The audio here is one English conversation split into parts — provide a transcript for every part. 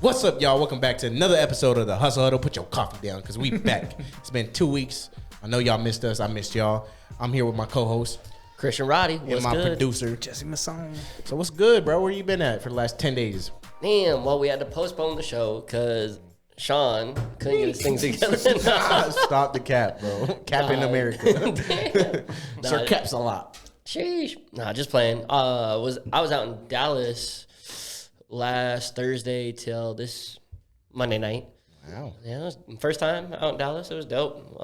What's up, y'all? Welcome back to another episode of the Hustle Huddle. Put your coffee down because we back. It's been 2 weeks. I know y'all missed us. I missed y'all. I'm here with my co-host, Christian Roddy. and my producer, Jesse Masson. So what's good, bro? Where you been at for the last 10 days? Damn, well, we had to postpone the show because Sean couldn't get his things together. Stop the cap, bro. Cap in America. Sir, Nah, caps a lot. Sheesh. Nah, just playing. I was out in Dallas last Thursday till this Monday night. Wow. Yeah, it was the first time out in Dallas. It was dope.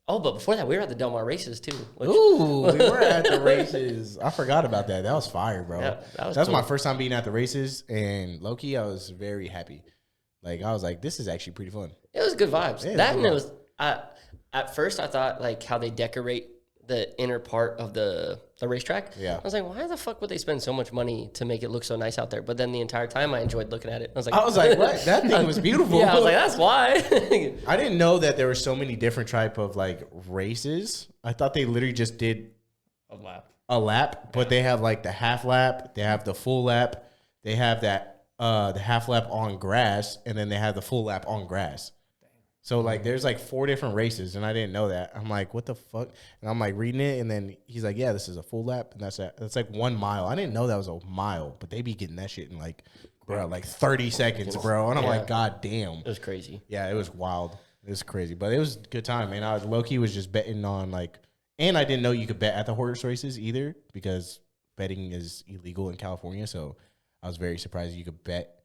But before that, we were at the Del Mar races too. Ooh, we were at the races. I forgot about that. That was fire, bro. Yeah, that was my cool. first time being at the races, and low-key, I was very happy. Like, I was like, this is actually pretty fun. It was good vibes. Yeah, That and it was. At first, I thought like how they decorate the inner part of the racetrack. Yeah. I was like, why the fuck would they spend so much money to make it look so nice out there? But then the entire time I enjoyed looking at it. I was like, what? That thing was beautiful. Yeah, I was like, that's why. I didn't know that there were so many different type of like races. I thought they literally just did a lap, but they have like the half lap, they have the full lap, they have that the half lap on grass, and then they have the full lap on grass. So like there's like 4 different races, and I didn't know that. I'm like, what the fuck? And I'm like reading it, and then he's like, yeah, this is a full lap, and that's like 1 mile. I didn't know that was a mile, but they be getting that shit in like, bro, like 30 seconds, bro. And I'm like, god damn. It was crazy. Yeah, it was wild. It was crazy, but it was a good time, man. I was low-key was just betting on like, and I didn't know you could bet at the horse races either because betting is illegal in California. So I was very surprised you could bet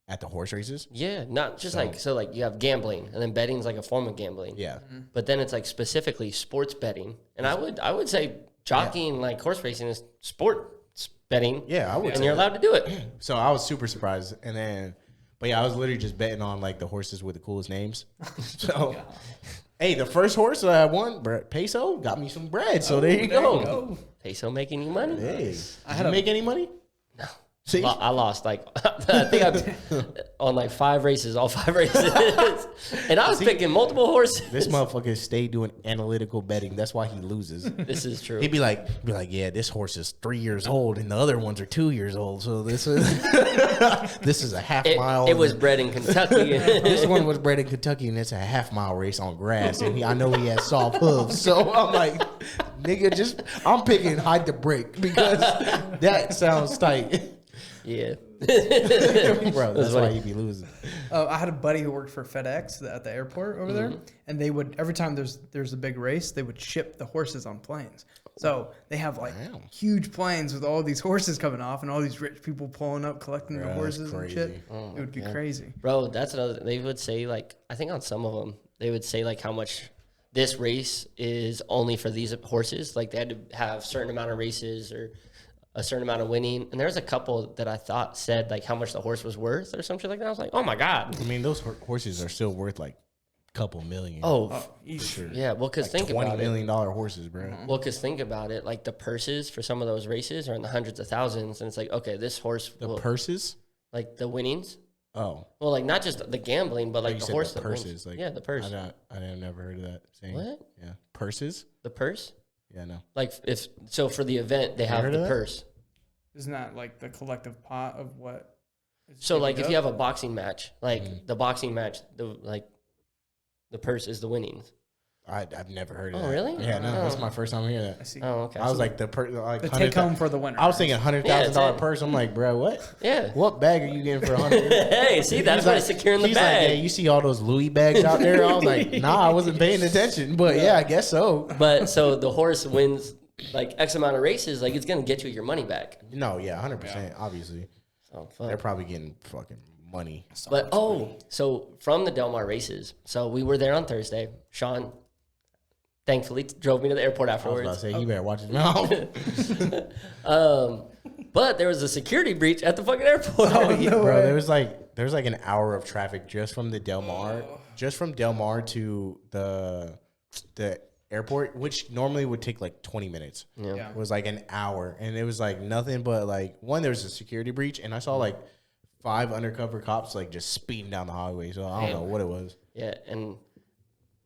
at the horse races. Yeah, not just like you have gambling, and then betting's like a form of gambling. Yeah, But then it's like specifically sports betting, and I would say jockeying like horse racing is sports betting. Yeah, I would. And you're allowed to do it. So I was super surprised, and then, but yeah, I was literally just betting on like the horses with the coolest names. So, hey, the first horse that I won, Peso, got me some bread. So there you go. Peso making you money. Hey, did you make any money? No. See? I lost like I think I on like 5 races, all 5 races, and I was picking multiple horses. This motherfucker stayed doing analytical betting. That's why he loses. This is true. He'd be like, yeah, this horse is 3 years old, and the other ones are 2 years old. So this is this is a half mile. It was bred in Kentucky. This one was bred in Kentucky, and it's a half-mile race on grass. And I know he has soft hooves, so I'm like, nigga, I'm picking hide the break because that sounds tight. Yeah. Bro, that's why you be losing. I had a buddy who worked for FedEx at the airport over there, and they would every time there's a big race, they would ship the horses on planes. So they have like huge planes with all these horses coming off, and all these rich people pulling up, collecting the horses and shit. It would be crazy, Bro, that's another. They would say like I think on some of them they would say like how much this race is only for these horses. Like they had to have certain amount of races or a certain amount of winning, and there was a couple that I thought said like how much the horse was worth or some shit like that. I was like, oh my god. I mean, those horses are still worth like a couple million. Oh, for sure. yeah. Well, because Like think about $20 it. million horses, bro. Well, because think about it. Like the purses for some of those races are in the hundreds of thousands, and it's like, okay, this horse, The purses? like the winnings. Oh, Well, like not just the gambling, but like you the said horse the that wins. purses. Like, Yeah, the purse. I never heard of that saying. What? Yeah, purses. The purse. Yeah, no. Like so for the event they have heard the of that? purse. isn't that like the collective pot of what? So like if you have a boxing match, like the boxing match, the purse is the winnings. I've never heard of Oh, that. really? Yeah, no, that's Oh. my first time hearing I that. see. Oh, okay. I was like the take home for the winner. I was thinking $100,000 Yeah, it's it. purse. I'm like, bro, what? Yeah. What bag are you getting for 100? Hey, see, that's why it's securing the he's bag. Like, yeah, you see all those Louis bags out there? I was like, nah, I wasn't paying attention, but yeah, I guess so. But so the horse wins like X amount of races, like it's gonna get you your money back. No, yeah, 100%, obviously. Oh, They're fuck. probably getting fucking money. But so from the Del Mar races, so we were there on Thursday. Sean, thankfully, drove me to the airport I was afterwards. about to say, you better watch his mouth. But there was a security breach at the fucking airport. Bro, there was like an hour of traffic just from the Del Mar, just from Del Mar to the airport, which normally would take like 20 minutes. Yeah. It was like an hour, and it was like nothing but like one, there was a security breach, and I saw like 5 undercover cops like just speeding down the highway. So I don't know what it was. Yeah, and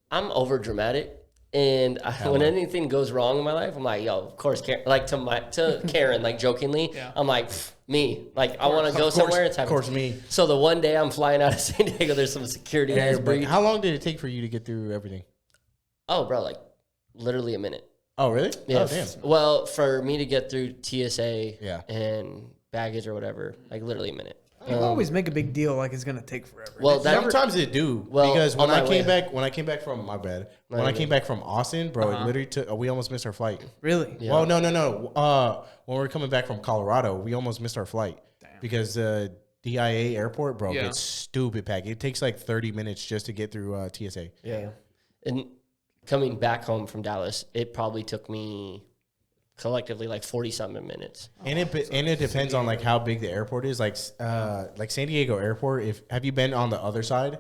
I'm over dramatic. And when anything goes wrong in my life, I'm like, yo, of course, Karen, like to Karen, like jokingly, I'm like, Me, like I want to go somewhere. It's of course, me. So the one day I'm flying out of San Diego, there's some security ass breach. How long did it take for you to get through everything? Oh, bro, like literally a minute. Oh, really? Yeah. Oh, damn. Well, for me to get through TSA Yeah. and baggage or whatever, like literally a minute. You always make a big deal like it's gonna take forever. Well, Sometimes it do. Well, because when on I my came way- back, when No, I you're came good. back from Austin, bro, it literally took. We almost missed our flight. really? Yeah. Well, no. When we were coming back from Colorado, we almost missed our flight because DIA airport, bro, Yeah. gets stupid packed. It takes like 30 minutes just to get through TSA. Yeah. And coming back home from Dallas, it probably took me collectively like 40-something minutes. And it depends on like how big the airport is. Like San Diego Airport. Have you been on the other side?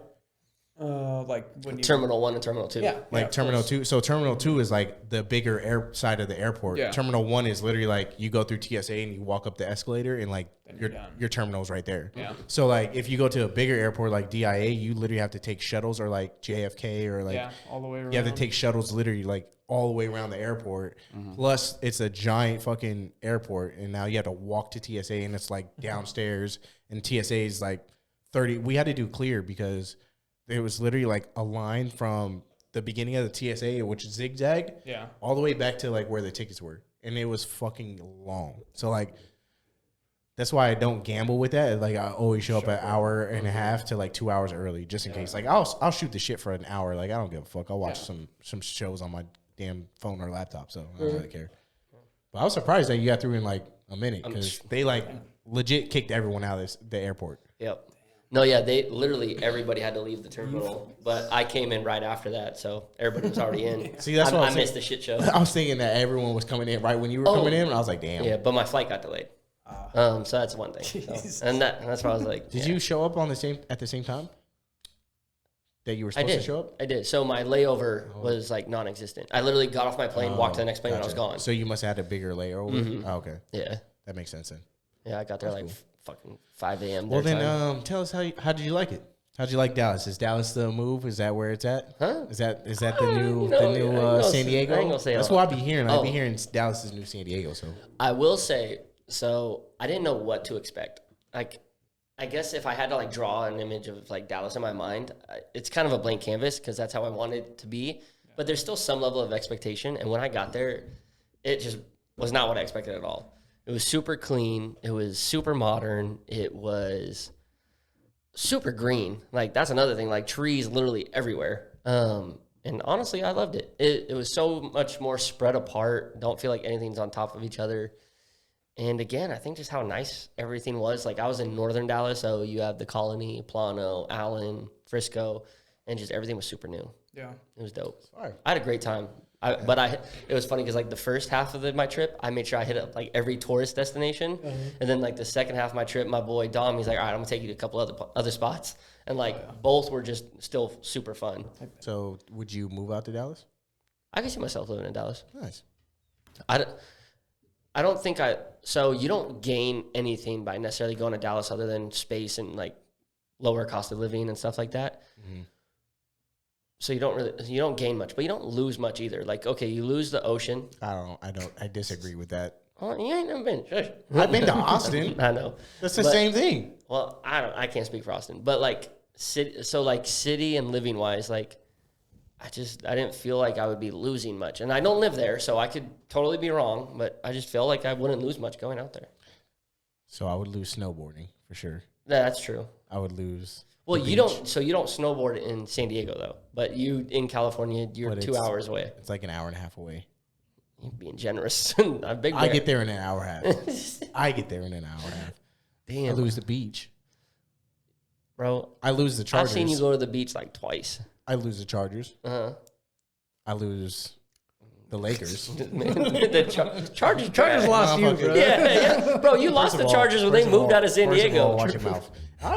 Like when you Terminal 1 and Terminal 2. yeah, Like of Terminal course. 2. So Terminal 2 is like the bigger air side of the airport. Yeah. Terminal 1 is literally like you go through TSA and you walk up the escalator and like you're done. your terminal's right there. Yeah. So like if you go to a bigger airport like DIA, you literally have to take shuttles or like JFK or like Yeah, all the way around. you have to take shuttles literally like all the way around the airport. Plus it's a giant fucking airport and now you have to walk to TSA and it's like downstairs and TSA is like 30. We had to do clear because it was literally like a line from the beginning of the TSA, which zigzagged, Yeah. all the way back to like where the tickets were, and it was fucking long. So like, that's why I don't gamble with that. Like I always show up an hour and a half to like 2 hours early, just in case. Like I'll shoot the shit for an hour. Like I don't give a fuck. I'll watch some shows on my damn phone or laptop. So I don't really care. But I was surprised that you got through in like a minute because they like legit kicked everyone out of the airport. Yep. No, yeah, they literally everybody had to leave the terminal, but I came in right after that, so everybody was already in. See, that's what I missed the shit show. I was thinking that everyone was coming in right when you were coming in, and I was like, damn. Yeah, but my flight got delayed. So that's one thing. So, and that's why I was like, Did you show up at the same time that you were I supposed did. to show up? I did. So my layover was like non-existent. I literally got off my plane, walked to the next plane, and I was Gotcha. gone. So you must have had a bigger layover. Oh, okay, Yeah, that makes sense then. yeah, I got there like fucking 5 a.m. Well, their then time. tell us how did you like it? How'd you like Dallas? Is Dallas the move? Is that where it's at? Huh? Is that the new I ain't gonna San say- Diego? I ain't gonna say That's all. what I be hearing. I be Oh. hearing Dallas is new San Diego. So I will say, so I didn't know what to expect. Like, I guess if I had to like draw an image of like Dallas in my mind, it's kind of a blank canvas because that's how I wanted it to be. But there's still some level of expectation. And when I got there, it just was not what I expected at all. It was super clean. It was super modern. It was super green. Like that's another thing. Like trees literally everywhere. And honestly, I loved it. It was so much more spread apart. Don't feel like anything's on top of each other. And again, I think just how nice everything was. Like I was in northern Dallas, so you have the Colony, Plano, Allen, Frisco, and just everything was super new. Yeah. It was dope. Sorry. I had a great time. It was funny because like the first half of my trip, I made sure I hit up like every tourist destination, and then like the second half of my trip, my boy Dom, he's like, all right, I'm gonna take you to a couple other spots, and like both were just still super fun. So would you move out to Dallas? I can see myself living in Dallas. Nice. I don't think so you don't gain anything by necessarily going to Dallas other than space and like lower cost of living and stuff like that. Mm-hmm. So you don't gain much, but you don't lose much either. Like, okay, you lose the ocean. I disagree with that. Oh, you ain't never been. Shush. I've been to Austin. I know. That's the But- same thing. Well, I can't speak for Austin, but like city and living wise, like I didn't feel like I would be losing much. And I don't live there, so I could totally be wrong, but I just feel like I wouldn't lose much going out there. So I would lose snowboarding for sure. That's true. I would lose. Well, the you beach. don't snowboard in San Diego though, but you in California, you're But 2 hours away. It's like an hour and a half away. You're being generous. I'm big. I bear. get there in an hour and a half. I get there in an hour and a half. I Damn, lose the beach. bro. I lose the I've Chargers. seen you go to the beach like twice. I lose the Chargers. Uh-huh. I lose the Lakers. The Chargers. Chargers lost you, Motherfucker. bro. Yeah. Bro, you lost the Chargers when they moved out of San Diego. Watch your mouth.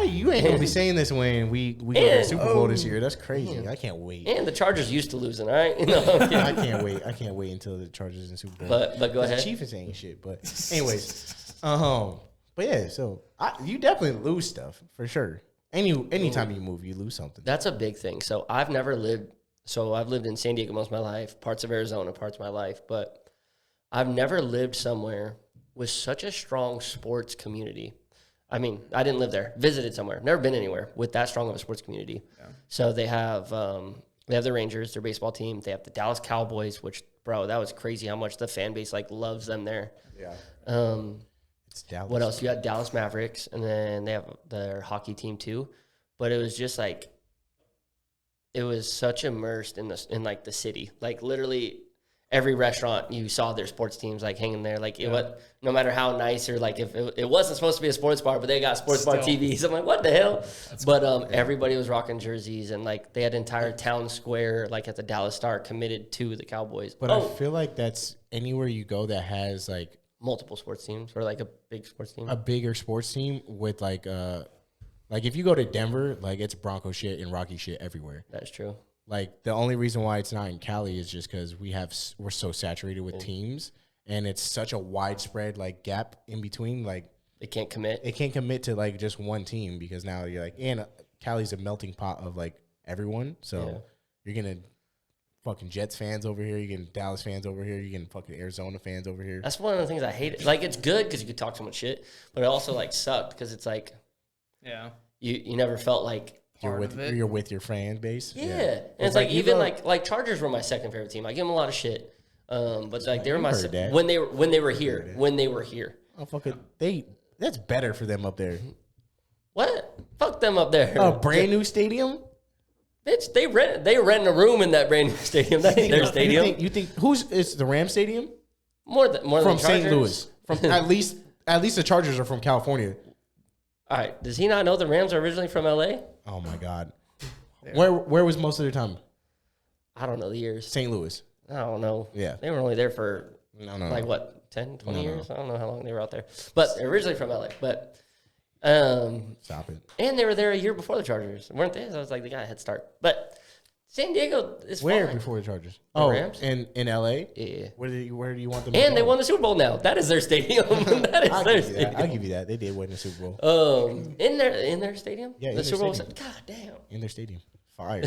You ain't gonna be saying this when we go to the And- Super Bowl this year. That's crazy. I can't wait. And the Chargers used to losing, all right? No, I'm kidding. I can't wait. I can't wait until the Chargers in Super Bowl. But go The ahead. Chiefs ain't shit. But anyways, but yeah. So you definitely lose stuff for sure. Anytime you move, you lose something. That's a big thing. So I've lived in San Diego most of my life, parts of Arizona, parts of my life, but I've never lived somewhere with such a strong sports community. I mean, I didn't live there. Visited somewhere. Never been anywhere with that strong of a sports community. Yeah. So they have the Rangers, their baseball team. They have the Dallas Cowboys, which, bro, that was crazy how much the fan base like loves them there. Yeah. It's Dallas. What else? You got Dallas Mavericks, and then they have their hockey team too. But it was just like, it was such immersed in the city. Like literally every restaurant you saw their sports teams like hanging there. Like no matter how nice or like if it wasn't supposed to be a sports bar, but they got sports bar TVs. I'm like, what the hell? But everybody was rocking jerseys, and like they had entire town square like at the Dallas Star committed to the Cowboys. But I feel like that's anywhere you go that has like multiple sports teams or like a big sports team. A bigger sports team with like if you go to Denver, like it's Bronco shit and Rocky shit everywhere. That's true. Like the only reason why it's not in Cali is just because we're so saturated with teams, and it's such a widespread like gap in between. Like it can't commit. It can't commit to like just one team because now you're like, and Cali's a melting pot of like everyone. So you're gonna fucking Jets fans over here, you're getting Dallas fans over here, you're getting fucking Arizona fans over here. That's one of the things I hate. Like it's good because you could talk so much shit, but it also like sucked because it's like, you never felt like. You're with your fan base. Yeah. And it's like even like Chargers were my second favorite team. I give them a lot of shit. But like they were my when they were here. When they were here. Oh fuck it. That's better for them up there. What? Fuck them up there. A brand new stadium? Bitch, they rent a room in that brand new stadium. That ain't their stadium. You think it's the Ram Stadium? More than from St. Louis. From at least the Chargers are from California. All right. Does he not know the Rams are originally from LA? Oh my God. Where was most of their time? I don't know the years. St. Louis. I don't know. Yeah. They were only there for what, 10, 20 years? I don't know how long they were out there. But they're originally from LA. But stop it. And they were there a year before the Chargers, weren't they? So I was like, they got a head start. But San Diego is where fine. Before the Chargers? The Rams? in LA? Yeah. Where do you want them? And they won the Super Bowl now. That is their stadium. That is their stadium. I'll give you that. They did win the Super Bowl. In their stadium. Yeah, the Super Bowl. God damn. In their stadium. Fire.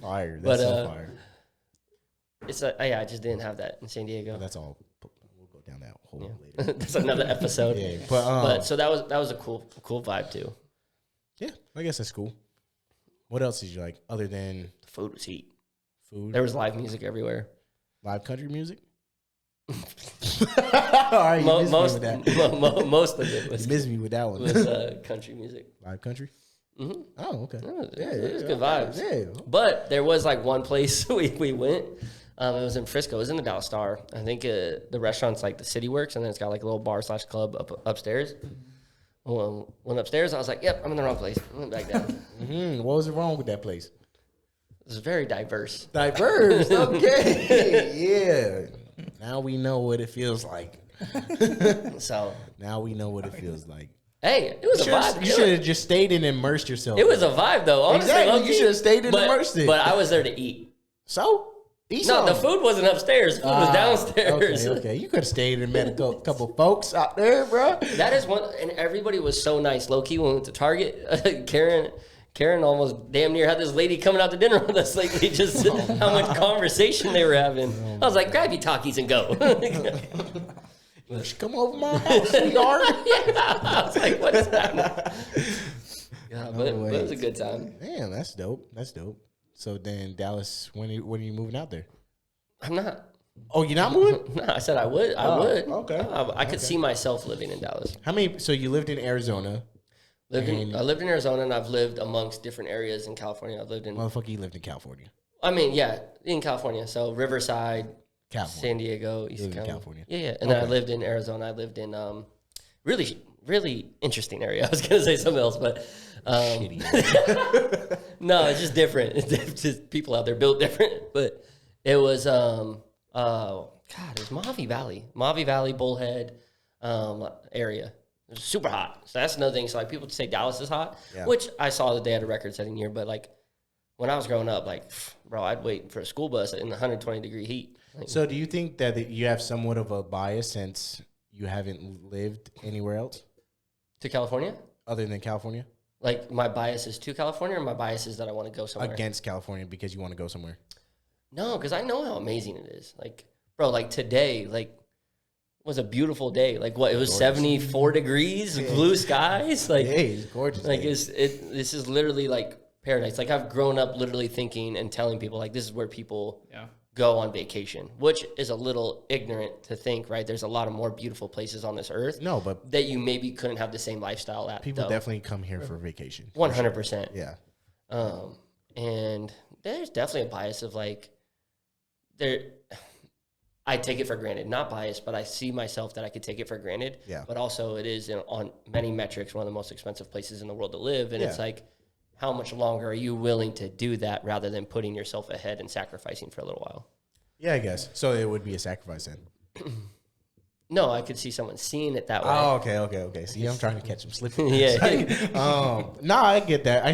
Fire. That's so fire. It's I just didn't have that in San Diego. That's all. We'll go down that hole later. That's another episode. Yeah, but so that was a cool vibe too. Yeah, I guess that's cool. What else did you like other than the food was heat? Food. There was live music everywhere. Live country music. All right, most of it was. You missed me with that one. Was country music. Live country. Mm-hmm. Oh, okay. It was good vibes. Yeah. But there was like one place we went. It was in Frisco. It was in the Dallas Star. I think the restaurant's like the City Works, and then it's got like a little bar/club upstairs. Well, went upstairs. I was like, "Yep, I'm in the wrong place." I went back down. What was wrong with that place? It was very diverse. Diverse. Okay. Yeah. Now we know what it feels like. So now we know what it feels like. Hey, it was a vibe. You should have just stayed and immersed yourself. It was a vibe, though. Honestly, exactly. You should have stayed and immersed it. But I was there to eat. So? The food wasn't upstairs. The food was downstairs. Okay. You could have stayed and met a couple folks out there, bro. That is one, and everybody was so nice. Low key, when we went to Target, Karen almost damn near had this lady coming out to dinner with us. Like, just how much conversation they were having. I was like, grab your Takis and go. Come over my house, sweetheart. I was like, what is that? Yeah, but it was a good time. Damn, that's dope. So then Dallas, when are you moving out there? I'm not. Oh, you're not moving? No, I said I would. I would. Okay. I could see myself living in Dallas. So you lived in Arizona. I lived in Arizona, and I've lived amongst different areas in California. I've lived in... Motherfucker, you lived in California. I mean, yeah, in California. So Riverside, California. San Diego, East California. Yeah. And then I lived in Arizona. I lived in really, really interesting area. I was going to say something else, but... Shitty. No, it's just different. It's just people out there built different. But it was, it was Mojave Valley, Bullhead area. It was super hot. So that's another thing. So like people say Dallas is hot, which I saw that they had a record-setting year. But like when I was growing up, like, bro, I'd wait for a school bus in the 120-degree heat. Like, so do you think that you have somewhat of a bias since you haven't lived anywhere else? To California? Other than California? Like my bias is to California, or my bias is that I want to go somewhere? Against California because you want to go somewhere. No, because I know how amazing it is. Like, bro, like today, like was a beautiful day. Like what? It was 74 degrees, blue skies. Like it's gorgeous. Like this is literally like paradise. Like I've grown up literally thinking and telling people like this is where people go on vacation, which is a little ignorant to think, right? There's a lot of more beautiful places on this earth. No, but that you maybe couldn't have the same lifestyle at. People definitely come here for vacation. 100%. Yeah. And there's definitely a bias of like I take it for granted, not biased, but I see myself that I could take it for granted. Yeah. But also it is on many metrics, one of the most expensive places in the world to live. And it's like, how much longer are you willing to do that rather than putting yourself ahead and sacrificing for a little while? Yeah, I guess. So it would be a sacrifice then. No, I could see someone seeing it that way. Oh, okay. See, I'm trying to catch him slipping. Yeah. No, I get that. I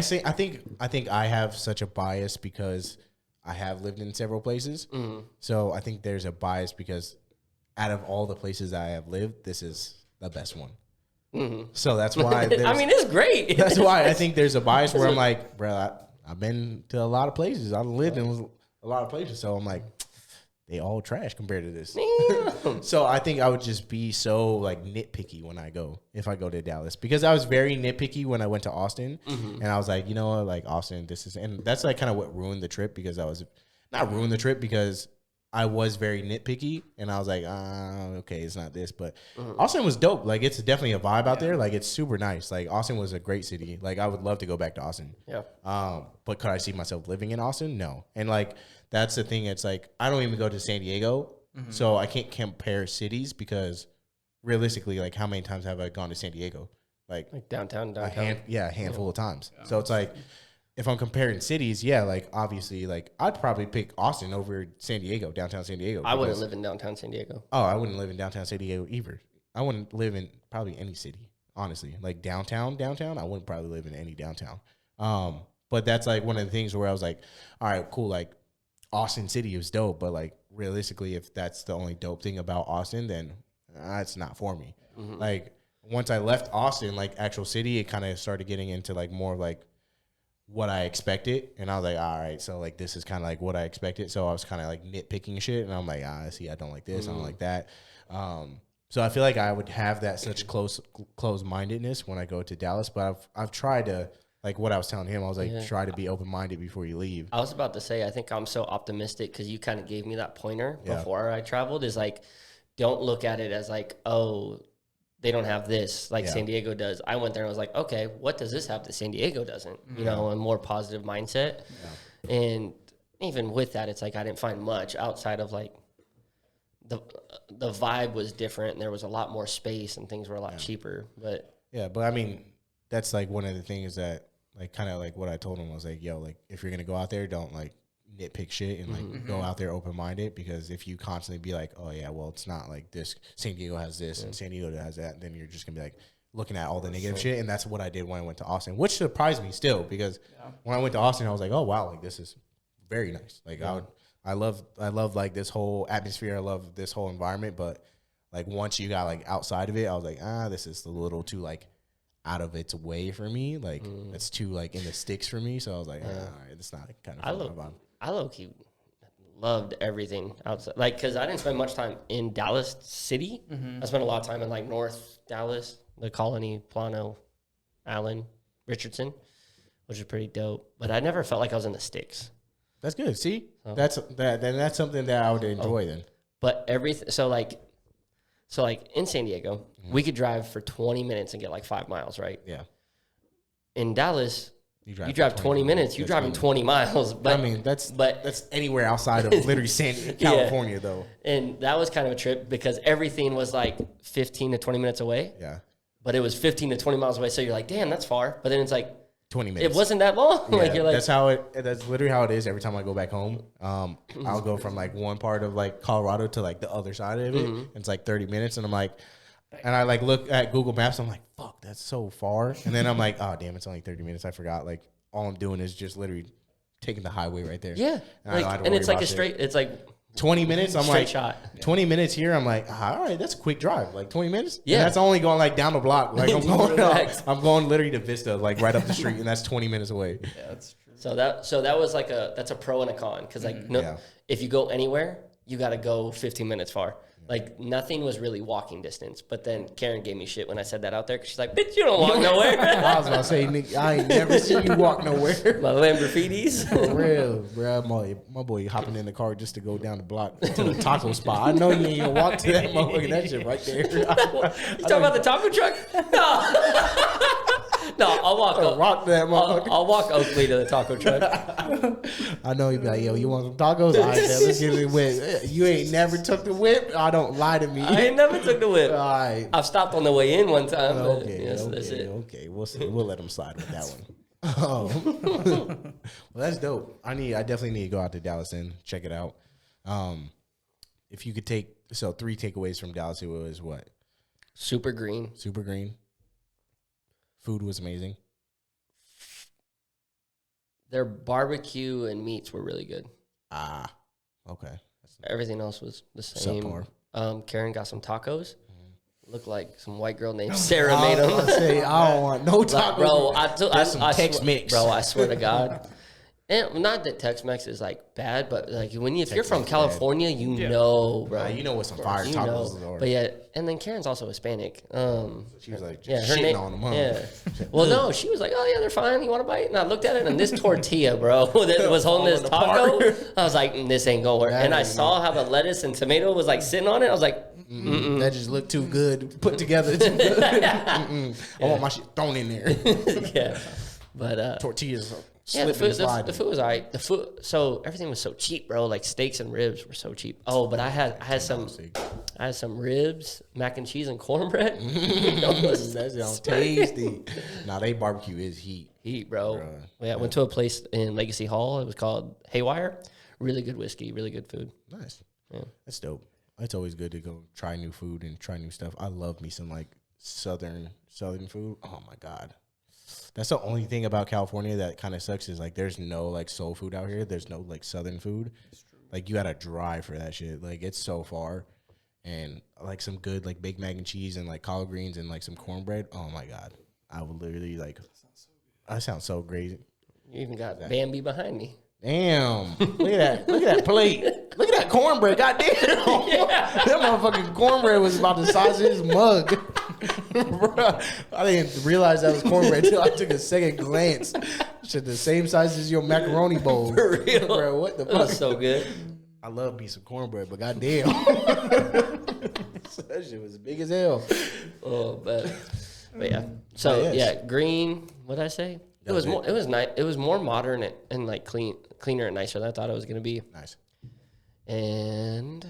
think I have such a bias because I have lived in several places. Mm-hmm. So I think there's a bias because out of all the places I have lived, this is the best one. Mm-hmm. So that's why. I mean, it's great. That's why I think there's a bias where I'm like, bro, I've been to a lot of places. I've lived in a lot of places. So I'm like, they all trash compared to this. So I think I would just be so like nitpicky when I go, if I go to Dallas, because I was very nitpicky when I went to Austin, and I was like, you know what, like Austin, and that's like kind of what ruined the trip because I was not ruined the trip because I was very nitpicky and I was like, okay, it's not this, but Austin was dope. Like it's definitely a vibe out there. Like it's super nice. Like Austin was a great city. Like I would love to go back to Austin. Yeah. But could I see myself living in Austin? No. And like, that's the thing. It's like, I don't even go to San Diego. So I can't compare cities because realistically, like how many times have I gone to San Diego? Like downtown. a handful of times. Yeah. So it's like, if I'm comparing cities, like obviously, like I'd probably pick Austin over San Diego, downtown San Diego. I wouldn't live in downtown San Diego. Oh, I wouldn't live in downtown San Diego either. I wouldn't live in probably any city, honestly. Like downtown, I wouldn't probably live in any downtown. But that's like one of the things where I was like, all right, cool. Like Austin City was dope, but like realistically, if that's the only dope thing about Austin, then it's not for me. Mm-hmm. Like once I left Austin, like actual city, it kind of started getting into like more like what I expected, and I was like, all right, so like this is kind of like what I expected. So I was kind of like nitpicking shit, and I'm like, see, I don't like this, I don't like that. So I feel like I would have that such close mindedness when I go to Dallas, but I've tried to, like what I was telling him, I was like, try to be open minded before you leave. I was about to say, I think I'm so optimistic because you kind of gave me that pointer before I traveled. Is like, don't look at it as like, oh, they don't have this like San Diego does. I went there and I was like, okay, what does this have that San Diego doesn't? You know, a more positive mindset. Yeah. And even with that, it's like I didn't find much outside of like the vibe was different and there was a lot more space and things were a lot cheaper. But I mean, that's like one of the things that like kind of like what I told him was like, yo, like if you're gonna go out there, don't like nitpick shit and like go out there open minded, because if you constantly be like, oh yeah, well it's not like this, San Diego has this and San Diego has that, then you're just gonna be like looking at all the negative shit. And that's what I did when I went to Austin, which surprised me still, because when I went to Austin I was like, oh wow, like this is very nice. Like I love like this whole atmosphere, I love this whole environment, but like once you got like outside of it, I was like, this is a little too like out of its way for me, like it's too like in the sticks for me. So I was like, all right, it's not kind of I low-key loved everything outside. Like, because I didn't spend much time in Dallas City. I spent a lot of time in, like, North Dallas, the Colony, Plano, Allen, Richardson, which is pretty dope. But I never felt like I was in the sticks. That's good. See? That's something that I would enjoy then. But everything... So, like, in San Diego, we could drive for 20 minutes and get, like, 5 miles, right? Yeah. In Dallas... You drive 20 minutes. You're driving 20 miles. But I mean, that's anywhere outside of literally California, though. And that was kind of a trip because everything was like 15 to 20 minutes away. Yeah. But it was 15 to 20 miles away. So you're like, damn, that's far. But then it's like 20 minutes. It wasn't that long. Yeah, like you're like, that's literally how it is every time I go back home. I'll go from like one part of like Colorado to like the other side of it. And it's like 30 minutes. And I'm like, and I like look at Google Maps. I'm like, fuck, that's so far. And then I'm like, oh, damn, it's only 30 minutes. I forgot. Like, all I'm doing is just literally taking the highway right there. Yeah. And it's like it's like 20 minutes. I'm like, shot. 20 minutes here. I'm like, all right, that's a quick drive. Like 20 minutes. Yeah. And that's only going like down the block. Like I'm going literally to Vista, like right up the street. And that's 20 minutes away. Yeah, that's true. So that was like that's a pro and a con. Cause like, if you go anywhere, you got to go 15 minutes far. Like, nothing was really walking distance. But then Karen gave me shit when I said that out there, because she's like, bitch, you don't walk nowhere. I was about to say, Nick, I ain't never seen you walk nowhere. My Lamborghinis. For real, bro. My boy hopping in the car just to go down the block to the taco spot. I know you ain't gonna walk to that motherfucker. That shit right there. You talking about the taco truck? No. No, I'll walk that motherfucker. I'll walk Oakley to the taco truck. I know you'd be like, yo, you want some tacos? All right, man, let's get it whip. You ain't never took the whip? I don't lie to me. I ain't never took the whip. All right. I've stopped on the way in one time. Okay, yes, okay, that's it. okay. We'll see. We'll let them slide with that one. Well, that's dope. I definitely need to go out to Dallas and check it out. If you could take 3 takeaways from Dallas, it was what? Super green. Super green. Food was amazing. Their barbecue and meats were really good. Ah, okay. Everything else was the same. Subpar. Karen got some tacos. Looked like some white girl named Sarah made them. I don't want no tacos. Like, bro, I Tex-Mex. Bro, I swear to God. And not that Tex-Mex is like bad, but like if you're from California, you know, bro. You know what some fire tacos are. But yeah, and then Karen's also Hispanic. She was like, her shitting name, on them, huh? Yeah. Well, no, she was like, oh yeah, they're fine. You want to bite? And I looked at it, and this tortilla, bro, that was holding this taco, I was like, this ain't gonna work. And I saw how the lettuce and tomato was like sitting on it. I was like, that just looked too good put together. Too good. I want my shit thrown in there. Yeah, but tortillas. Yeah, the food was all right. So everything was so cheap, bro. Like steaks and ribs were so cheap. Oh, but I had some ribs, mac and cheese, and cornbread. That sounds tasty. Nah, they barbecue is heat. Heat, bro. Yeah, I went to a place in Legacy Hall. It was called Haywire. Really good whiskey, really good food. Nice. Yeah, that's dope. It's always good to go try new food and try new stuff. I love me some like southern food. Oh my God. That's the only thing about California that kind of sucks is like there's no like soul food out here. There's no like southern food. Like you gotta drive for that shit. Like it's so far. And like some good like baked mac and cheese and like collard greens and like some cornbread. Oh my God. I would literally like that sounds so great. You even got Bambi behind me. Damn. Look at that. Look at that plate. Look at that cornbread. Goddamn. That motherfucking cornbread was about the size of his mug. Bruh, I didn't realize that was cornbread until I took a second glance. Shit, the same size as your macaroni bowl. For real. Bro, what the fuck? That was so good. I love me some cornbread, but goddamn. That shit was big as hell. Oh, but yeah. So yeah, green. What did I say? It was more. It was nice. It was more modern and like cleaner and nicer than I thought it was gonna be. Nice. And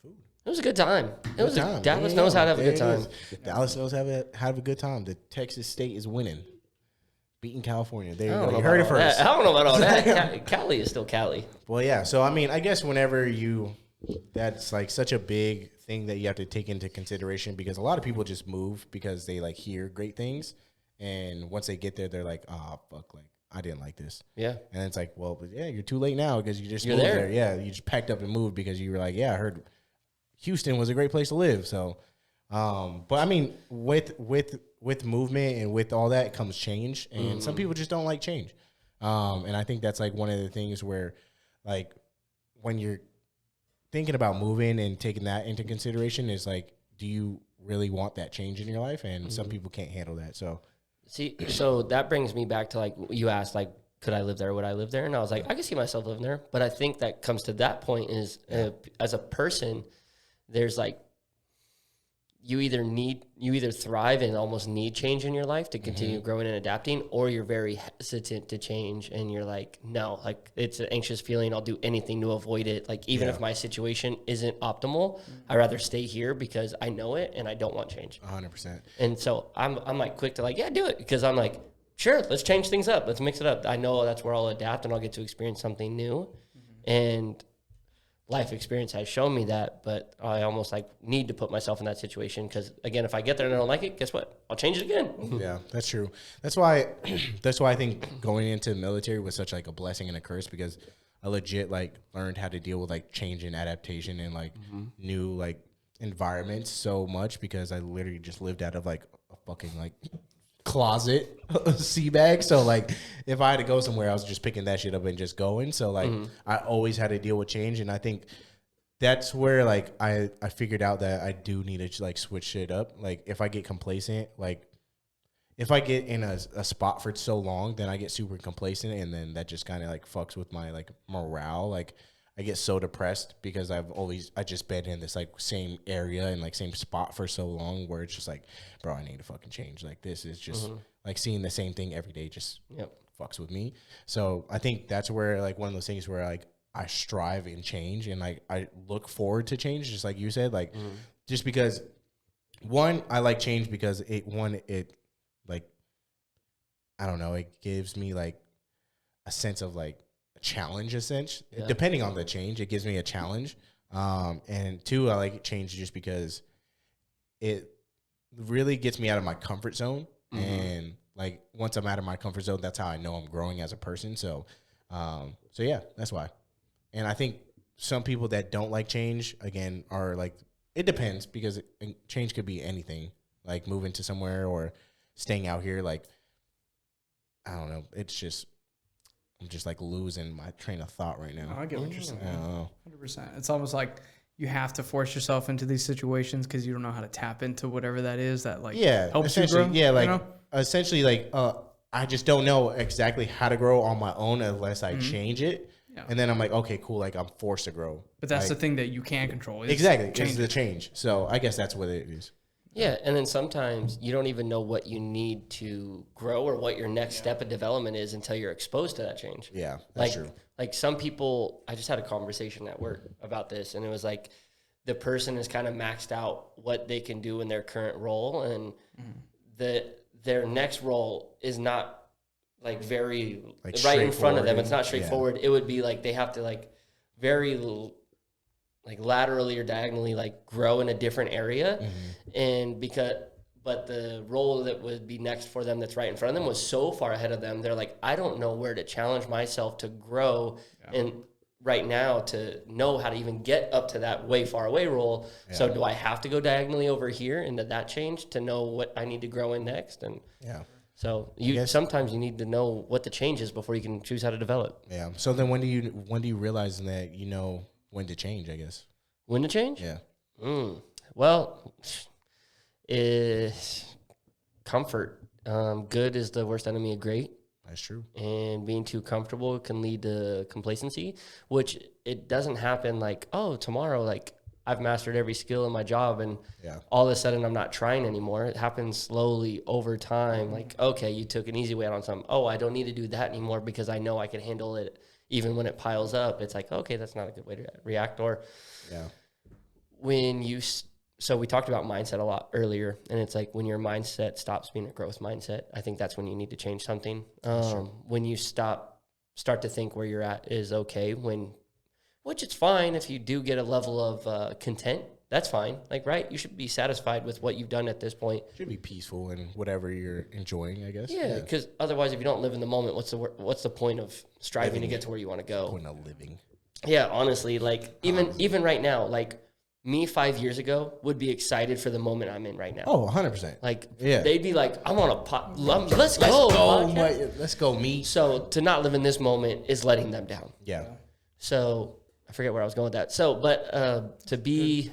food. It was a good time. Dallas knows how to have a good time. Dallas knows how to have a good time. The Texas State is winning, beating California. There you go. You heard it first. I don't know about all that. Cali is still Cali. Well, yeah. So I mean, I guess whenever that's like such a big thing that you have to take into consideration because a lot of people just move because they like hear great things. And once they get there, they're like, oh, fuck, like, I didn't like this. Yeah. And it's like, well, but yeah, you're too late now because you just moved there. there. Yeah, you just packed up and moved because you were like, yeah, I heard Houston was a great place to live. So, but I mean, with movement and with all that comes change. And some people just don't like change. And I think that's like one of the things where, like, when you're thinking about moving and taking that into consideration is like, do you really want that change in your life? And some people can't handle that. So that brings me back to like you asked, like, could I live there? Would I live there? And I was like, I could see myself living there. But I think that comes to that point is as a person, there's like you either thrive and almost need change in your life to continue growing and adapting, or you're very hesitant to change and you're like, no, like it's an anxious feeling. I'll do anything to avoid it. Like even if my situation isn't optimal, I'd rather stay here because I know it and I don't want change. 100%. And so I'm like quick to like, yeah, do it. Because I'm like, sure, let's change things up. Let's mix it up. I know that's where I'll adapt and I'll get to experience something new. And life experience has shown me that, but I almost like need to put myself in that situation because again, if I get there and I don't like it, guess what? I'll change it again. Yeah, that's true. That's why I think going into the military was such like a blessing and a curse because I legit like learned how to deal with like change and adaptation and like new like environments so much because I literally just lived out of like a fucking like closet sea bag. So like if I had to go somewhere, I was just picking that shit up and just going. So like I always had to deal with change. And I think that's where like I figured out that I do need to like switch shit up. Like if I get complacent, like if I get in a spot for so long, then I get super complacent, and then that just kind of like fucks with my like morale. Like I get so depressed because I just been in this like same area and like same spot for so long, where it's just like, bro, I need to fucking change. Like this is just like seeing the same thing every day just fucks with me. So I think that's where like one of those things where like I strive in change, and like I look forward to change, just like you said, like just because one, I like change because it like, I don't know, it gives me like a sense of like a challenge, essentially. Depending on the change, it gives me a challenge. And two, I like change just because it really gets me out of my comfort zone. And like once I'm out of my comfort zone, that's how I know I'm growing as a person. So yeah, that's why. And I think some people that don't like change, again, are like, it depends, because change could be anything, like moving to somewhere or staying out here. Like, I don't know. It's just, I'm just like losing my train of thought right now. I get what you're saying. 100%. It's almost like you have to force yourself into these situations because you don't know how to tap into whatever that is that like helps you grow. Yeah, like essentially like I just don't know exactly how to grow on my own unless I change it. Yeah. And then I'm like, okay, cool, like I'm forced to grow. But that's like, the thing that you can't control. Exactly. It's the change. So I guess that's what it is. Yeah, and then sometimes you don't even know what you need to grow or what your next step of development is until you're exposed to that change. Yeah, that's true. Like some people, I just had a conversation at work about this, and it was like the person is kind of maxed out what they can do in their current role, and their next role is not like very like right in front of them. It's not straightforward. Yeah. It would be like they have to like very like laterally or diagonally like grow in a different area. And but the role that would be next for them that's right in front of them was so far ahead of them. They're like, I don't know where to challenge myself to grow and right now to know how to even get up to that way far away role. So do I have to go diagonally over here into that change to know what I need to grow in next? And so sometimes you need to know what the change is before you can choose how to develop. Yeah. So then when do you realize that you know when to change, I guess? When to change? Yeah. Well, comfort. Good is the worst enemy of great. That's true. And being too comfortable can lead to complacency, which it doesn't happen like, oh, tomorrow, like I've mastered every skill in my job and all of a sudden I'm not trying anymore. It happens slowly over time. Like, okay, you took an easy way out on something. Oh, I don't need to do that anymore because I know I can handle it even when it piles up. It's like, okay, that's not a good way to react. Or when you so we talked about mindset a lot earlier, and it's like when your mindset stops being a growth mindset, I think that's when you need to change something. When you start to think where you're at is okay, which it's fine if you do get a level of content. That's fine. Like, right, you should be satisfied with what you've done at this point. Should be peaceful in whatever you're enjoying, I guess. Yeah, because otherwise, if you don't live in the moment, what's the point of striving to get to where you want to go? Point of living. Yeah, honestly, like even right now, like me 5 years ago would be excited for the moment I'm in right now. Oh, 100%. Like, they'd be like, I'm on a let's go. Let's go, me. So to not live in this moment is letting them down. Yeah. So I forget where I was going with that. So, but to be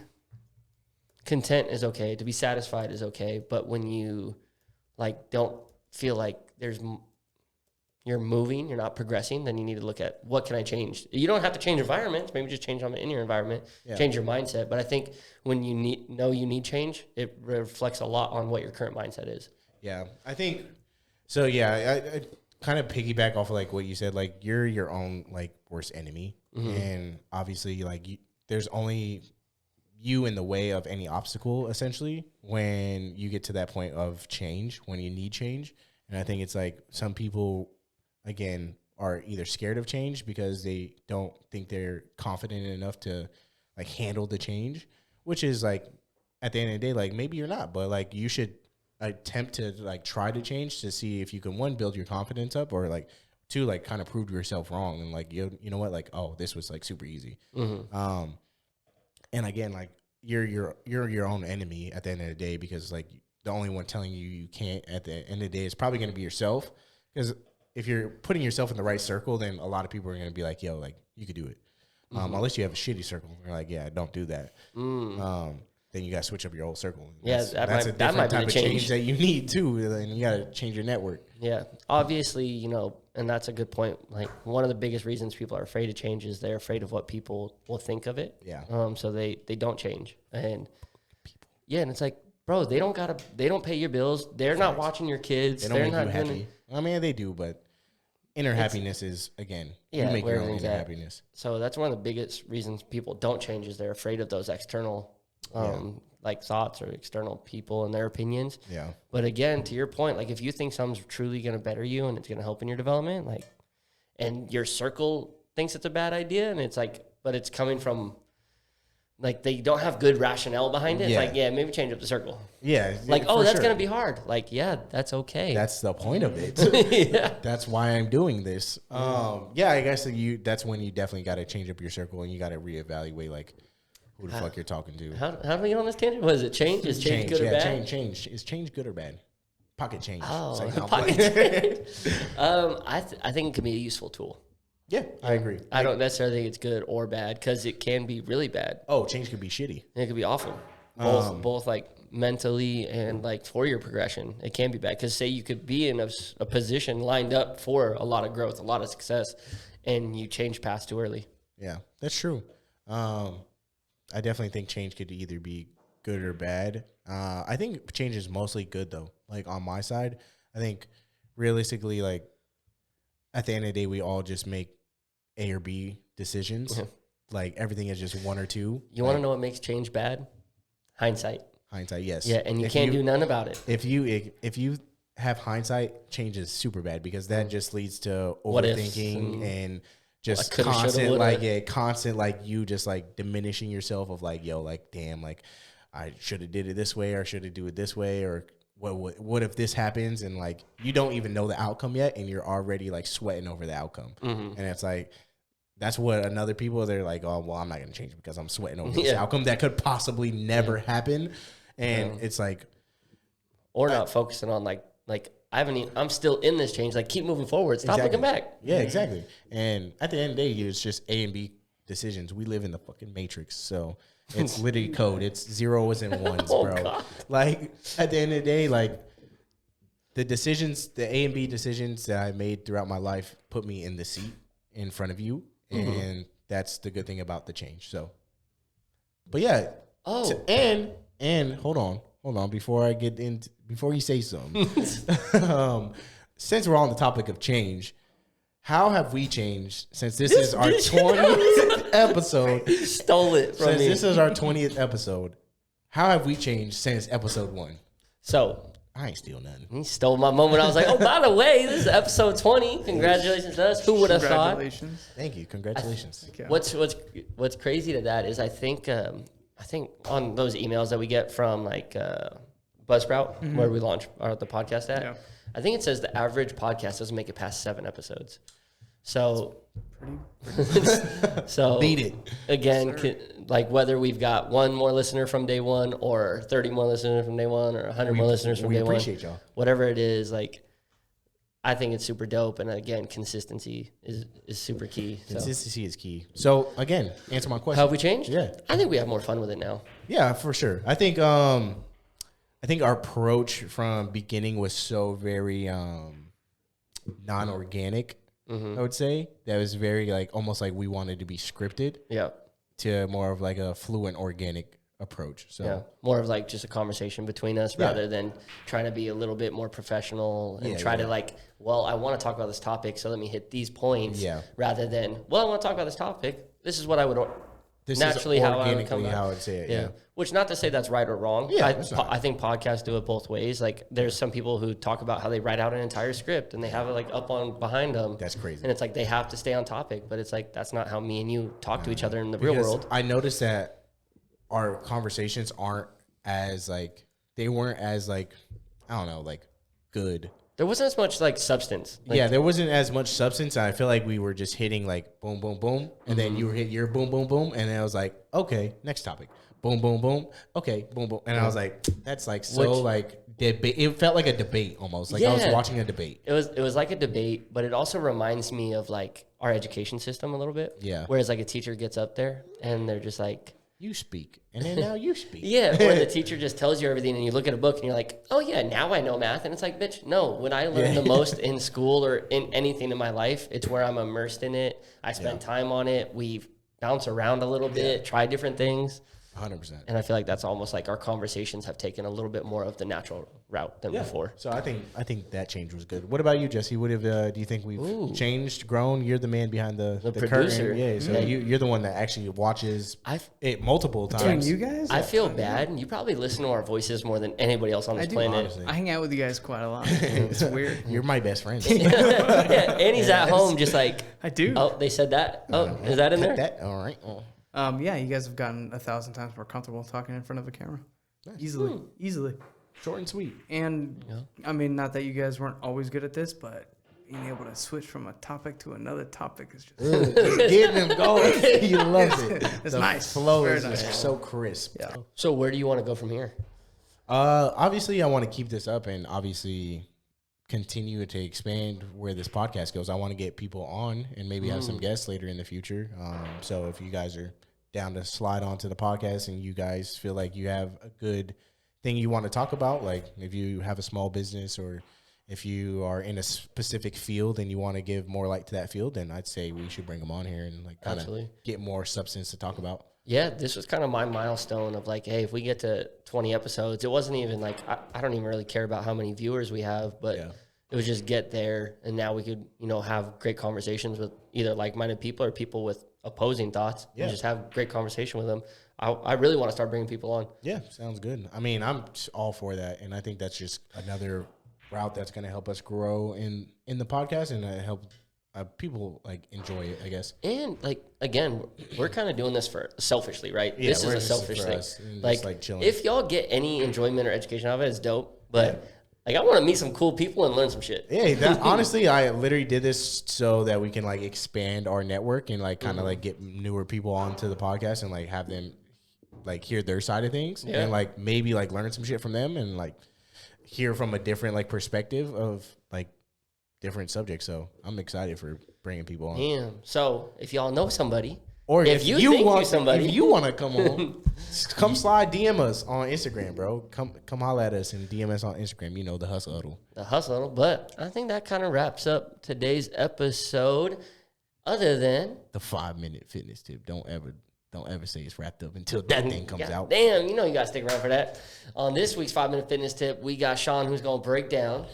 content is okay. To be satisfied is okay. But when you like don't feel like you're moving, you're not progressing, then you need to look at what can I change. You don't have to change environments. Maybe just change in your environment, change your mindset. But I think when you need change, it reflects a lot on what your current mindset is. Yeah, I think so. Yeah, I kind of piggyback off of like what you said. Like you're your own like worst enemy, and obviously like there's only you in the way of any obstacle. Essentially, when you get to that point of change, when you need change, and I think it's like some people, again, are either scared of change because they don't think they're confident enough to like handle the change, which is like at the end of the day, like maybe you're not, but like you should attempt to like try to change to see if you can, one, build your confidence up, or like two, like kind of prove yourself wrong and like you know what, like, oh, this was like super easy. And again, like you're your own enemy at the end of the day, because like the only one telling you can't at the end of the day is probably going to be yourself, because if you're putting yourself in the right circle, then a lot of people are going to be like, yo, like, you could do it. unless you have a shitty circle. You're like, yeah, don't do that. Then you got to switch up your whole circle. Yeah, That's a different type of change that you need too. And you got to change your network. Yeah, obviously, and that's a good point. Like one of the biggest reasons people are afraid of change is they're afraid of what people will think of it. Yeah. So they don't change. And yeah, and it's like, bro, they don't pay your bills. They're not watching your kids. They don't They're make not you happy. I mean, they do, but inner happiness is, again, you make your own inner happiness. So that's one of the biggest reasons people don't change is they're afraid of those external like thoughts or external people and their opinions. Yeah. But again, to your point, like if you think something's truly going to better you and it's going to help in your development, like, and your circle thinks it's a bad idea and it's like, but it's coming from, like, they don't have good rationale behind it. Yeah. Like, yeah, maybe change up the circle. Yeah. Like, oh, that's going to be hard. Like, yeah, that's okay. That's the point of it. Yeah. That's why I'm doing this. Yeah, I guess that's when you definitely got to change up your circle and you got to reevaluate, like, who the fuck you're talking to. How do we get on this tangent? Was it change? Is change good or bad? Change. Is change good or bad? Pocket change. Oh, like, no, pocket change. I think it can be a useful tool. Yeah, I agree. I don't necessarily think it's good or bad because it can be really bad. Oh, change could be shitty. And it could be awful. Both like mentally and like for your progression, it can be bad. Because say you could be in a position lined up for a lot of growth, a lot of success, and you change paths too early. Yeah, that's true. I definitely think change could either be good or bad. I think change is mostly good though. Like on my side, I think realistically, like at the end of the day, we all just make A or B decisions. Mm-hmm. Like everything is just one or two. You want to know what makes change bad? Hindsight. Hindsight, yes. Yeah, and you can't do none about it. If you have hindsight, change is super bad because that just leads to overthinking and just constant like you just like diminishing yourself of like, yo, like damn, like I should have did it this way or should have do it this way or what if this happens and like you don't even know the outcome yet and you're already like sweating over the outcome. And it's like that's what another people they're like, oh well, I'm not gonna change it because I'm sweating over this outcome that could possibly never happen. And it's like, or not focusing on like I'm still in this change. Like keep moving forward. Stop looking back. Yeah, exactly. And at the end of the day, it's just A and B decisions. We live in the fucking matrix, so it's literally code. It's zeros and ones, bro. God. Like at the end of the day, like the decisions, the A and B decisions that I made throughout my life put me in the seat in front of you, and that's the good thing about the change. So, but yeah. And hold on before you say something. Since we're on the topic of change, how have we changed since this is our 20th episode? Stole it from me. Since this is our 20th episode, how have we changed since episode 1? So I ain't steal nothing. He stole my moment. I was like, oh, by the way, this is episode 20. Congratulations to us. Who would have thought? Thank you. Congratulations. What's crazy to that is I think on those emails that we get from like Buzzsprout, where we launch the podcast at, I think it says the average podcast doesn't make it past 7 episodes. So, so beat it again. Like whether we've got 1 more listener from day 1, or 30 more listeners from day 1, or 100 more listeners from day 1. We appreciate y'all. Whatever it is, like I think it's super dope. And again, consistency is super key. So. Consistency is key. So again, answer my question. How have we changed? Yeah, I think we have more fun with it now. Yeah, for sure. I think our approach from beginning was so very non-organic. I would say that was very like almost like we wanted to be scripted. Yeah. To more of like a fluent, organic approach. So more of like just a conversation between us rather than trying to be a little bit more professional and try to like, well, I want to talk about this topic, so let me hit these points. Rather than, well, I want to talk about this topic. This is what I would. This naturally is how I would come back. how I would say it. Yeah. Which not to say that's right or wrong. Yeah, I think podcasts do it both ways. Like there's some people who talk about how they write out an entire script and they have it like up on behind them. That's crazy. And it's like they have to stay on topipic, but it's like that's not how me and you talk to each other in the real world. I noticed that our conversations weren't as like I don't know, like good. There wasn't as much like substance. Like, there wasn't as much substance. I feel like we were just hitting like boom, boom, boom. And then you hit your boom, boom, boom. And then I was like, okay, next topic. boom, boom, boom. Okay, boom, boom. And I was like, that's like so like debate. It felt like a debate almost. Like I was watching a debate. It was like a debate, but it also reminds me of like our education system a little bit. Yeah. Whereas like a teacher gets up there and they're just like, you speak, and then now you speak. Yeah, where the teacher just tells you everything, and you look at a book, and you're like, oh, yeah, now I know math. And it's like, bitch, no. When I learn the most in school or in anything in my life, it's where I'm immersed in it. I spend time on it. We bounce around a little bit, try different things. 100%. And I feel like that's almost like our conversations have taken a little bit more of the natural route than before. So I think that change was good. What about you, Jesse? What do you think we've changed, grown? You're the man behind the producer. Curtain. Yeah, so you're the one that actually watches it multiple times. You guys? I feel bad. You probably listen to our voices more than anybody else on this planet. Honestly. I hang out with you guys quite a lot. It's weird. You're my best friend. And he's at home just like, I do. oh, they said that. Oh, is that in there? That all right. Yeah, you guys have gotten 1,000 times more comfortable talking in front of a camera. Nice. Easily. Short and sweet. And I mean, not that you guys weren't always good at this, but being able to switch from a topic to another topic is just getting them going. He loves it. It's nice. Flow is nice. So crisp. Yeah. So where do you want to go from here? Obviously, I want to keep this up and obviously continue to expand where this podcast goes. I want to get people on and maybe have some guests later in the future. So if you guys are down to slide onto the podcast and you guys feel like you have a good thing you want to talk about, like if you have a small business or if you are in a specific field and you want to give more light to that field, then I'd say we should bring them on here and like kind of get more substance to talk about. Yeah, this was kind of my milestone of like, hey, if we get to 20 episodes, it wasn't even like, I don't even really care about how many viewers we have, but it was just get there. And now we could, have great conversations with either like-minded people or people with opposing thoughts and just have great conversation with them. I really want to start bringing people on. Yeah, sounds good. I mean, I'm all for that. And I think that's just another route that's going to help us grow in the podcast and help people like enjoy it, I guess. And like, again, we're kind of doing this for selfishly, right? Yeah, this is a selfish thing. Like chilling. If y'all get any enjoyment or education out of it, it's dope. But like, I want to meet some cool people and learn some shit. Yeah, honestly, I literally did this so that we can like expand our network and like kind of like get newer people onto the podcast and like have them like hear their side of things and like maybe like learn some shit from them and like hear from a different like perspective of like different subjects. So I'm excited for bringing people on. Damn. So if y'all know somebody, or if you want somebody, if you want to come on, come slide DM us on Instagram, bro. Come holler at us and DM us on Instagram. You know, the Hustle Huddle. The Hustle Huddle. But I think that kind of wraps up today's episode. Other than the 5-minute fitness tip. Don't ever say it's wrapped up until that thing comes out. Damn, you got to stick around for that. On this week's 5-minute fitness tip, we got Sean who's going to break down.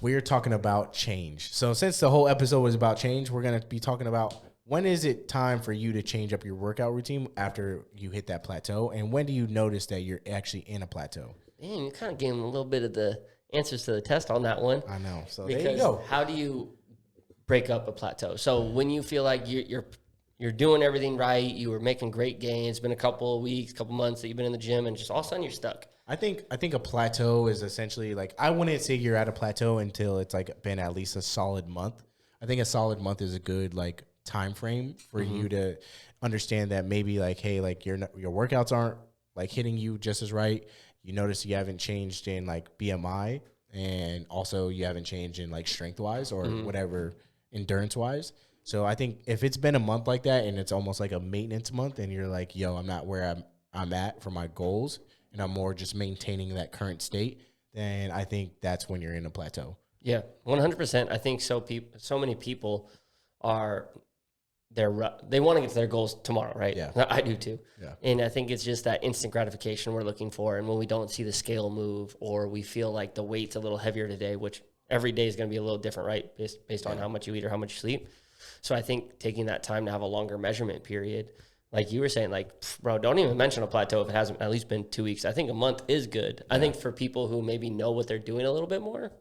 We're talking about change. So since the whole episode was about change, we're going to be talking about when is it time for you to change up your workout routine after you hit that plateau, and when do you notice that you're actually in a plateau? Damn, you kind of gave him a little bit of the answers to the test on that one. I know. So because there you go. How do you break up a plateau? So when you feel like you're doing everything right, you were making great gains, it's been a couple of weeks, couple months that you've been in the gym, and just all of a sudden you're stuck. I think a plateau is essentially like, I wouldn't say you're at a plateau until it's like been at least a solid month. I think a solid month is a good like time frame for you to understand that maybe like, hey, like your workouts aren't like hitting you just as right. You notice you haven't changed in like BMI, and also you haven't changed in like strength wise or whatever endurance wise. So I think if it's been a month like that and it's almost like a maintenance month and you're like, yo, I'm not where I'm at for my goals and I'm more just maintaining that current state, then I think that's when you're in a plateau. Yeah, 100%. I think so many people they want to get to their goals tomorrow, right? Yeah. I do too. Yeah. And I think it's just that instant gratification we're looking for. And when we don't see the scale move or we feel like the weight's a little heavier today, which every day is going to be a little different, right? Based on how much you eat or how much you sleep. So I think taking that time to have a longer measurement period, like you were saying, like, bro, don't even mention a plateau if it hasn't at least been 2 weeks. I think a month is good. Yeah. I think for people who maybe know what they're doing a little bit more,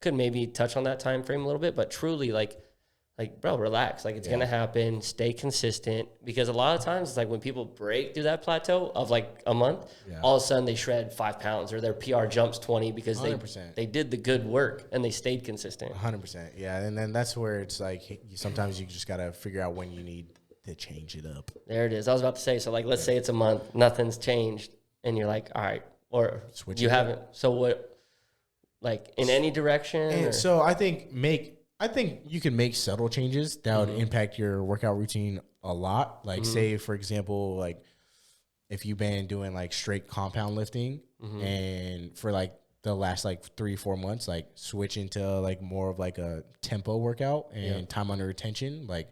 could maybe touch on that time frame a little bit, but truly like, bro, relax. Like, it's going to happen. Stay consistent. Because a lot of times, it's like when people break through that plateau of like a month, all of a sudden they shred 5 pounds or their PR jumps 20 because they did the good work and they stayed consistent. 100%. Yeah. And then that's where it's like, sometimes you just got to figure out when you need to change it up. There it is. I was about to say, so like, let's say it's a month, nothing's changed, and you're like, all right, or Switch you it up. haven't. So what, like in any direction? And or? so I think you can make subtle changes that would impact your workout routine a lot. Like say, for example, like if you've been doing like straight compound lifting and for like the last like 3-4 months, like switch into like more of like a tempo workout and time under retention. Like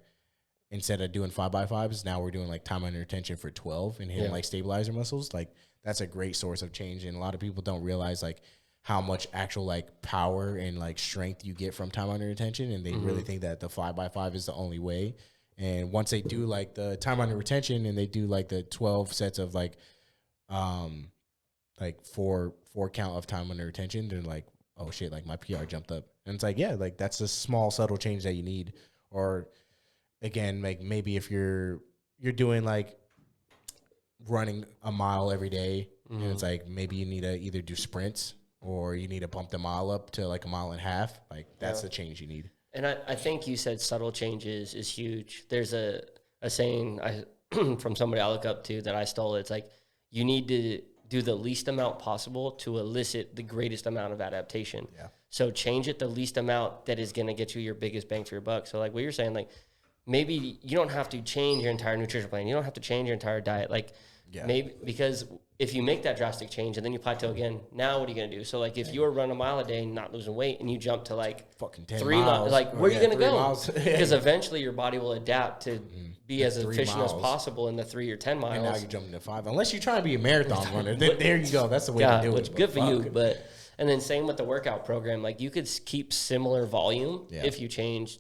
instead of doing 5x5s, now we're doing like time under retention for 12 and hitting like stabilizer muscles. Like that's a great source of change. And a lot of people don't realize like how much actual like power and like strength you get from time under retention. And they really think that the 5x5 is the only way. And once they do like the time under retention and they do like the 12 sets of like four count of time under retention, they're like, oh shit, like my PR jumped up. And it's like, yeah, like that's a small subtle change that you need. Or again, like maybe if you're doing like running a mile every day and it's like maybe you need to either do sprints or you need to bump the mile up to like a mile and a half. Like that's the change you need. And I think you said subtle changes is huge. There's a saying from somebody I look up to that I stole. It's like you need to do the least amount possible to elicit the greatest amount of adaptation. Yeah. So change it the least amount that is going to get you your biggest bang for your buck. So like what you're saying, like maybe you don't have to change your entire nutrition plan. You don't have to change your entire diet. Like maybe because if you make that drastic change and then you plateau again, now what are you going to do? So like if you were running a mile a day and not losing weight and you jump to like fucking 10 3 miles, like where are you going to go? Because eventually your body will adapt to be as efficient as possible in the 3 or 10 miles. And now you're jumping to 5. Unless you're trying to be a marathon runner, then there you go. That's the way to do it. Which good for you. But and then same with the workout program. Like you could keep similar volume if you change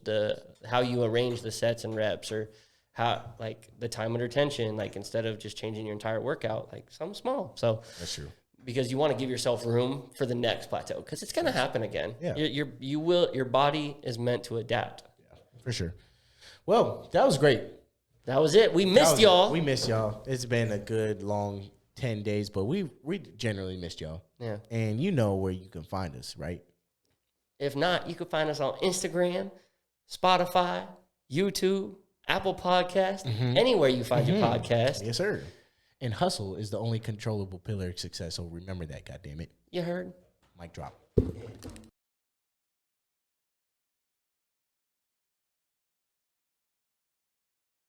how you arrange the sets and reps or how like the time under tension, like instead of just changing your entire workout, like something small. So that's true. Because you want to give yourself room for the next plateau because it's going to happen again. Yeah. Your body is meant to adapt. Yeah, for sure. Well, that was great. That was it. We missed y'all. We missed y'all. It's been a good long 10 days, but we generally missed y'all. Yeah. And you know where you can find us, right? If not, you can find us on Instagram, Spotify, YouTube, Apple Podcast, anywhere you find your podcast. Yes, sir. And hustle is the only controllable pillar of success. So remember that, goddammit. You heard? Mic drop.